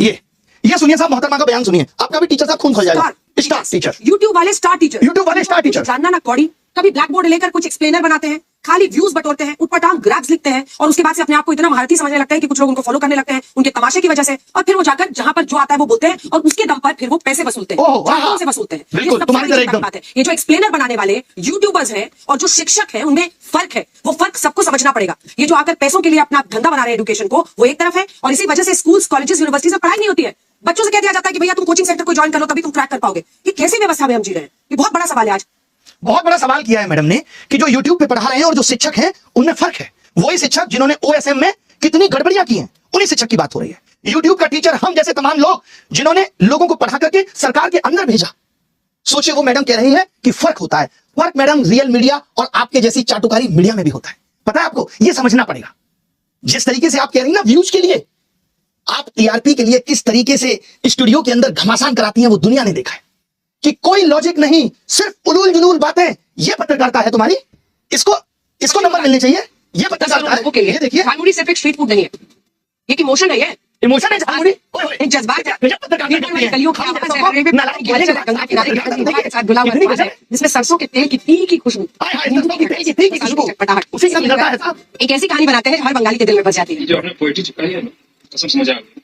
ये सुनिए साहब, मोहतरमा का बयान सुनिए, आपका भी टीचर साहब खून खोल जाएगा। स्टार टीचर, यूट्यूब वाले स्टार टीचर, यूट्यूब वाले स्टार टीचर, जानना ना कौड़ी, कभी ब्लैक बोर्ड लेकर कुछ एक्सप्लेनर बनाते हैं, खाली व्यूज बटोरते हैं, उटपटांग ग्राफ्स लिखते हैं और उसके बाद से अपने आप को इतना महारथी समझने लगते हैं कि कुछ लोग उनको फॉलो करने लगते हैं उनके तमाशे की वजह से, और फिर वो जाकर जहां पर जो आता है वो बोलते हैं और उसके दम पर फिर वो पैसे वसूलते हैं, से वसूलते हैं। बिल्कुल तुम्हारी तरह एकदम बात है। ये जो एक्सप्लेनर बनाने वाले यूट्यूबर्स हैं और जो शिक्षक हैं उनमें फर्क है, वो फर्क सबको समझना पड़ेगा। ये जो आकर पैसों के लिए अपना धंधा बना रहे हैं एजुकेशन को, वो एक तरफ है, और इसी वजह से स्कूल्स, कॉलेजेस, यूनिवर्सिटीज में पढ़ाई नहीं होती है। बच्चों से कह दिया जाता है कि भैया तुम कोचिंग सेंटर को ज्वाइन कर लो तभी तुम क्रैक कर पाओगे। ये कैसी व्यवस्था में हम जी रहे हैं? ये बहुत बड़ा सवाल है। आज बहुत बड़ा सवाल किया है मैडम ने कि जो यूट्यूब पे पढ़ा रहे हैं और जो शिक्षक हैं उनमें फर्क है। वही शिक्षक जिन्होंने ओएसएम में कितनी गड़बड़ियां की हैं, उन्हीं शिक्षक की बात हो रही है। यूट्यूब का टीचर हम जैसे तमाम लोग जिन्होंने लोगों को पढ़ा करके सरकार के अंदर भेजा। सोचिए, वो मैडम कह रही है कि फर्क होता है। फर्क मैडम रियल मीडिया और आपके जैसी चाटुकारी मीडिया में भी होता है। पता है आपको, यह समझना पड़ेगा। जिस तरीके से आप कह रही ना व्यूज के लिए, आप टीआरपी के लिए किस तरीके से स्टूडियो के अंदर घमासान कराती हैं वो दुनिया ने देखा है कि कोई लॉजिक नहीं, सिर्फ उलूल जुलूल बातें। ये पत्रकारिता है तुम्हारी, इसको नंबर मिलने चाहिए। ये पत्रकारिता है। ये देखिए, झालमुड़ी सिर्फ एक स्ट्रीट फूड नहीं है, ये एक इमोशन है। ये इमोशन है झालमुड़ी, एक जज्बात है। जिसमें सरसों के तेल की तीखी खुशबू, एक ऐसी कहानी बनाते हैं जो हर बंगाली के दिल में बस जाती है। जो आपने पोएट्री चिपकाई है ना, कसम से मजा आ गया।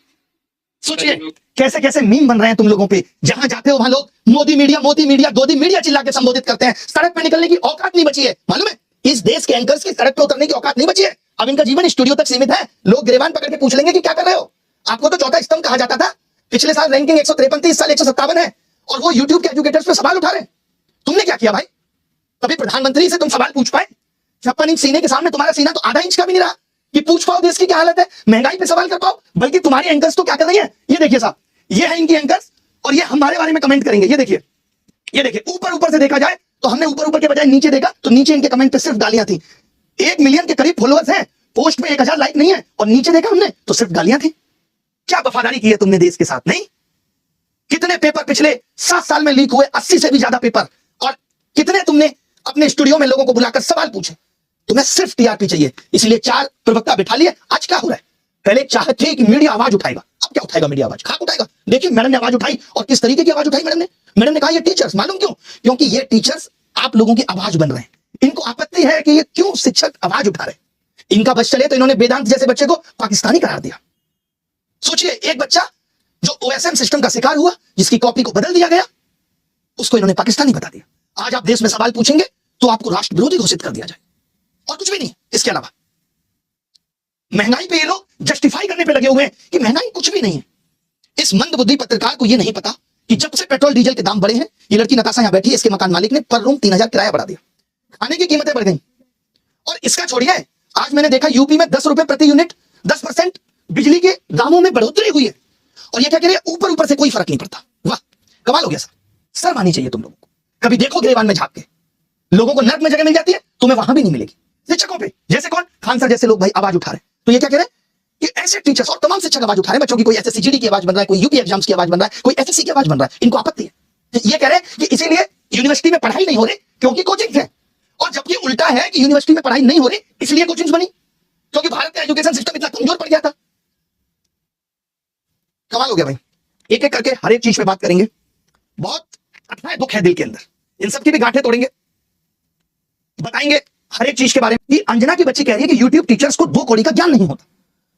सोचिए कैसे कैसे मीम बन रहे हैं तुम लोगों पे। जहां जाते हो वहां लोग मोदी मीडिया, गोदी मीडिया चिल्ला के संबोधित करते हैं। सड़क पे निकलने की औकात नहीं बची है, मालूम है? इस देश के एंकर्स की सड़क पे उतरने की औकात नहीं बची है। अब इनका जीवन स्टूडियो तक सीमित है। लोग गिरबान पकड़ के पूछ लेंगे कि क्या कर रहे हो। आपको तो चौथा स्तंभ कहा जाता था। पिछले साल रैंकिंग 153, इस साल 157 है, और वो यूट्यूब के एजुकेटर्स पे सवाल उठा रहे हैं। तुमने क्या किया भाई? कभी प्रधानमंत्री से तुम सवाल पूछ पाए? 56 इंच सीने के सामने तुम्हारा सीना तो आधा इंच का भी नहीं रहा कि पूछ पाओ देश की क्या हालत है, महंगाई पे सवाल कर पाओ। बल्कि तुम्हारी एंकर्स तो क्या कर रही है, ये देखिए साहब, ये है इनकी एंकर्स, और ये हमारे बारे में कमेंट करेंगे। ये देखिए, ये देखिए, ऊपर से देखा जाए तो हमने ऊपर के बजाय नीचे देखा तो नीचे इनके कमेंट पे सिर्फ गालियां थी। 1 मिलियन के करीब फॉलोअर्स हैं, पोस्ट पे 1000 लाइक नहीं है, और नीचे देखा हमने तो सिर्फ गालियां थी। क्या वफादारी की है तुमने देश के साथ? नहीं। कितने पेपर पिछले 7 साल में लीक हुए, 80 से भी ज्यादा पेपर, और कितने तुमने अपने स्टूडियो में लोगों को बुलाकर सवाल पूछे। तुम्हें सिर्फ टीआरपी चाहिए, इसलिए 4 प्रवक्ता बिठा लिए। आज क्या हो रहा है? पहले चाहते थे कि मीडिया आवाज उठाएगा, अब क्या उठाएगा मीडिया? आवाज खाक उठाएगा। देखिए मैडम ने आवाज उठाई, और किस तरीके की आवाज उठाई मैडम ने कहा ये टीचर्स, मालूम क्यों? क्योंकि ये टीचर्स आप लोगों की आवाज बन रहे हैं। इनको आपत्ति है कि ये क्यों शिक्षक आवाज उठा रहे हैं। इनका बस चले तो इन्होंने वेदांत जैसे बच्चे को पाकिस्तानी करार दिया। सोचिए, एक बच्चा जो ओएसएम सिस्टम का शिकार हुआ, जिसकी कॉपी को बदल दिया गया, उसको इन्होंने पाकिस्तानी बता दिया। आज आप देश में सवाल पूछेंगे तो आपको राष्ट्र विरोधी घोषित कर दिया जाए, और कुछ भी नहीं इसके अलावा। महंगाई पे ये लोग जस्टिफाई करने पे लगे हुए हैं कि महंगाई कुछ भी नहीं है। इस मंदबुद्धि पत्रकार को ये नहीं पता कि जब से पेट्रोल डीजल के दाम बढ़े हैं, ये लड़की नताशा यहां बैठी है, इसके मकान मालिक ने पर रूम 3000 किराया बढ़ा दिया, खाने की कीमतें बढ़ गई। और इसका छोड़िए, आज मैंने देखा यूपी में 10 रुपए प्रति यूनिट 10% बिजली के दामों में बढ़ोतरी हुई है, और ये क्या कह रहे हैं, ऊपर से कोई फर्क नहीं पड़ता। वाह, कमाल हो गया सर। शर्म आनी चाहिए तुम लोगों को। कभी देखो गिरेबान में झांक के, लोगों को नर्क में जगह मिल जाती है, तुम्हें वहां भी नहीं मिलेगी। शिक्षकों पे जैसे कौन, खान सर जैसे लोग भाई आवाज उठा रहे हैं। तो ये क्या कह रहे हैं कि ऐसे टीचर्स और तमाम शिक्षक आवाज उठा रहे हैं बच्चों की। कोई एसएससी की आवाज बन रहा है, कोई यूपी एग्जाम्स की आवाज बन रहा है, कोई एसएससी की आवाज बन रहा है। इनको आपत्ति है। ये कह रहे हैं कि इसीलिए यूनिवर्सिटी में पढ़ाई नहीं हो रही क्योंकि कोचिंग है, और जबकि उल्टा है कि यूनिवर्सिटी में पढ़ाई नहीं हो रही इसलिए कोचिंग बनी, क्योंकि भारत का एजुकेशन सिस्टम इतना कमजोर पड़ गया था। कमाल हो गया भाई। एक एक करके हर एक चीज पे बात करेंगे। बहुत अथाह दुख है दिल के अंदर, इन सबकी भी गांठें तोड़ेंगे, बताएंगे हर एक चीज के बारे में। अंजना की बच्ची कह रही है कि यूट्यूब टीचर्स को 2 कौड़ी का ज्ञान नहीं होता।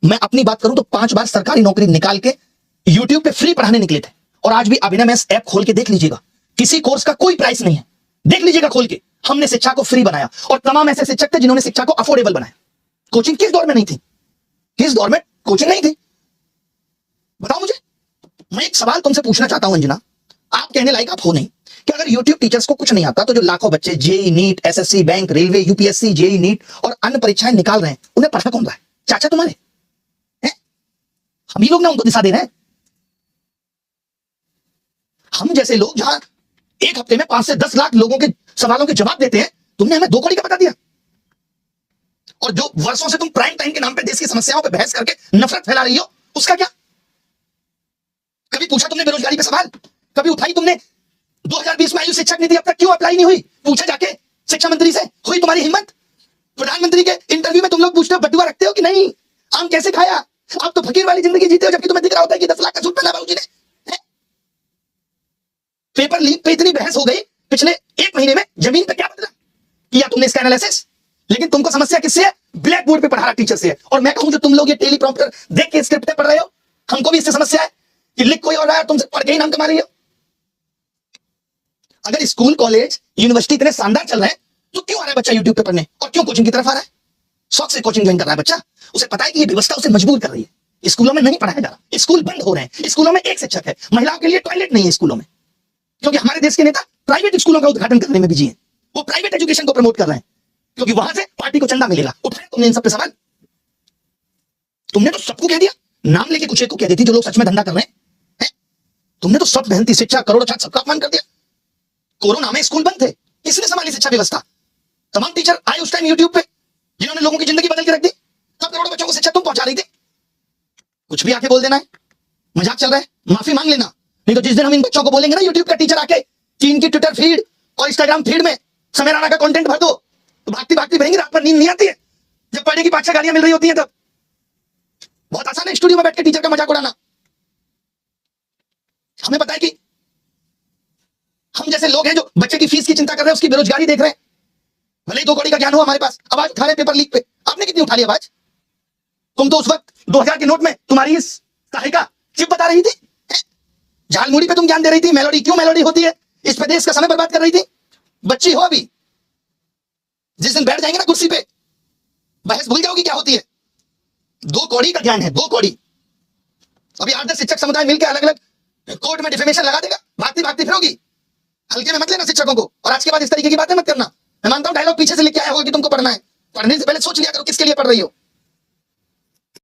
मैं अपनी बात करूं तो 5 बार सरकारी नौकरी निकाल के यूट्यूब पे फ्री पढ़ाने निकले थे, और आज भी अभिनव मैथ्स ऐप खोल के देख लीजिएगा, किसी कोर्स का कोई प्राइस नहीं है, देख लीजिएगा खोल के। हमने शिक्षा को फ्री बनाया, और तमाम ऐसे शिक्षक थे जिन्होंने शिक्षा को अफोर्डेबल बनाया। कोचिंग किस दौर में नहीं थी? किस दौर में कोचिंग नहीं थी? बताओ मुझे। मैं एक सवाल तुमसे पूछना चाहता हूं अंजना, आप कहने लायक आप हो नहीं, कि अगर यूट्यूब टीचर्स को कुछ नहीं आता तो जो लाखों बच्चे JEE NEET, SSC, bank, railway, UPSC, JEE NEET और अन्य परीक्षाएं निकाल रहे हैं, उन्हें पढ़ा कौन रहा है? चाचा तुम्हारे हैं? हम ही लोग ना उनको दिशा दे रहे हैं। हम जैसे लोग जहां एक हफ्ते में 5 से 10 लाख लोगों के सवालों के जवाब देते हैं, तुमने हमें 2 कौड़ी का बता दिया। और जो वर्षों से तुम प्राइम टाइम के नाम पे देश की समस्याओं पे बहस करके नफरत फैला रही हो, उसका क्या? कभी पूछा तुमने बेरोजगारी पे सवाल? कभी उठाई तुमने 2020 में आयु शिक्षक नीति अब तक क्यों अप्लाई नहीं हुई? पूछा जाके शिक्षा मंत्री से? हुई तुम्हारी हिम्मत? प्रधानमंत्री के इंटरव्यू में तुम लोग पूछते हो बटुआ रखते हो कि नहीं? आम कैसे खाया? आप तो फकीर वाली जिंदगी जीते हो, जबकि तुम्हें दिख रहा होता है कि 10 लाख का सूट पेपर लीक पे इतनी बहस हो गई पिछले 1 महीने में, जमीन पे क्या बदला? किया तुमने इसका एनालिसिस? लेकिन तुमको समस्या किससे है? ब्लैक बोर्ड पे पढ़ा रहा टीचर से है। और मैं कहूं जो तुम लोग ये टेलीप्रॉम्प्टर देख के स्क्रिप्ट पढ़ रहे हो, हमको भी इससे समस्या है कि लिख कोई और रहा है, तुमसे पढ़ के ही नाम कमा रही हो। अगर स्कूल कॉलेज यूनिवर्सिटी इतने शानदार चल रहे हैं तो क्यों आ रहा है बच्चा यूट्यूब पे पढ़ने, और क्यों कोचिंग की तरफ आ रहा है? शौक से कोचिंग ज्वाइन कर रहा है बच्चा। उसे पता है कि ये व्यवस्था उसे मजबूर कर रही है। स्कूलों में नहीं पढ़ाया जा रहा, स्कूल बंद हो रहे हैं, स्कूलों में एक शिक्षक है, महिलाओं के लिए टॉयलेट नहीं है स्कूलों में, क्योंकि हमारे देश के नेता प्राइवेट स्कूलों का उद्घाटन करने में बिजी हैं। वो प्राइवेट एजुकेशन को प्रमोट कर रहे हैं क्योंकि वहां से पार्टी को चंदा मिलेगा। उठाया तुमने इन सब पे सवाल? तुमने तो सबको कह दिया, नाम लेके कुछ एक को कह देती जो लोग सच में धंधा कर रहे हैं। तुमने तो सब मेहनती शिक्षा, करोड़ों छात्र, सबका अपमान कर दिया। कोरोना में स्कूल बंद थे, किसने संभाली शिक्षा व्यवस्था? तमाम टीचर आए उस टाइम यूट्यूब पे, जिन्होंने लोगों की जिंदगी बदल के रख दी। तब करोड़ों बच्चों को शिक्षा तुम पहुंचा रही थी। कुछ भी आके बोल देना है, मजाक चल रहा है, माफी मांग लेना। नहीं तो जिस दिन हम इन बच्चों को बोलेंगे ना यूट्यूब का टीचर आके कि इनकी ट्विटर फीड और इंस्टाग्राम फीड में समय राणा का कंटेंट भर दो, तो भागती भागती भरेंगी, रात भर नींद नहीं आती है जब पढ़ने की 5-6 गालियां मिल रही होती हैं तब। बहुत आसान है स्टूडियो में बैठ के टीचर का मजाक उड़ाना। हमें पता है कि हम जैसे लोग हैं जो बच्चे की फीस की चिंता कर रहे हैं, उसकी बेरोजगारी देख रहे हैं, भले ही 2 कौड़ी का ज्ञान हो हमारे पास, आवाज उठा रहे पेपर लीक पे। आपने कितनी उठा ली आवाज? तुम तो उस वक्त 2000 के नोट में तुम्हारी इस सहायिका चिप बता रही थी, झालमुड़ी पे तुम ज्ञान दे रही थी। मेलोडी क्यों मेलोडी होती है, इस पे देश का समय बर्बाद कर रही थी। बच्ची हो अभी, जिस दिन बैठ जाएंगे ना कुर्सी पे, बहस भूल जाओगी क्या होती है। 2 कौड़ी का ज्ञान है, 2 कौड़ी। अभी 8-10 शिक्षक समुदाय मिलकर अलग अलग कोर्ट में डिफेमेशन लगा देगा, भागती भागती फिरोगी। हल्के में मत लेना शिक्षकों को, और आज के बाद इस तरीके की बातें मत करना। मैं मानता हूं डायलॉग पीछे से लिख के आया होगा कि तुमको पढ़ना है, पढ़ने से पहले सोच लिया करो किसके लिए पढ़ रही हो।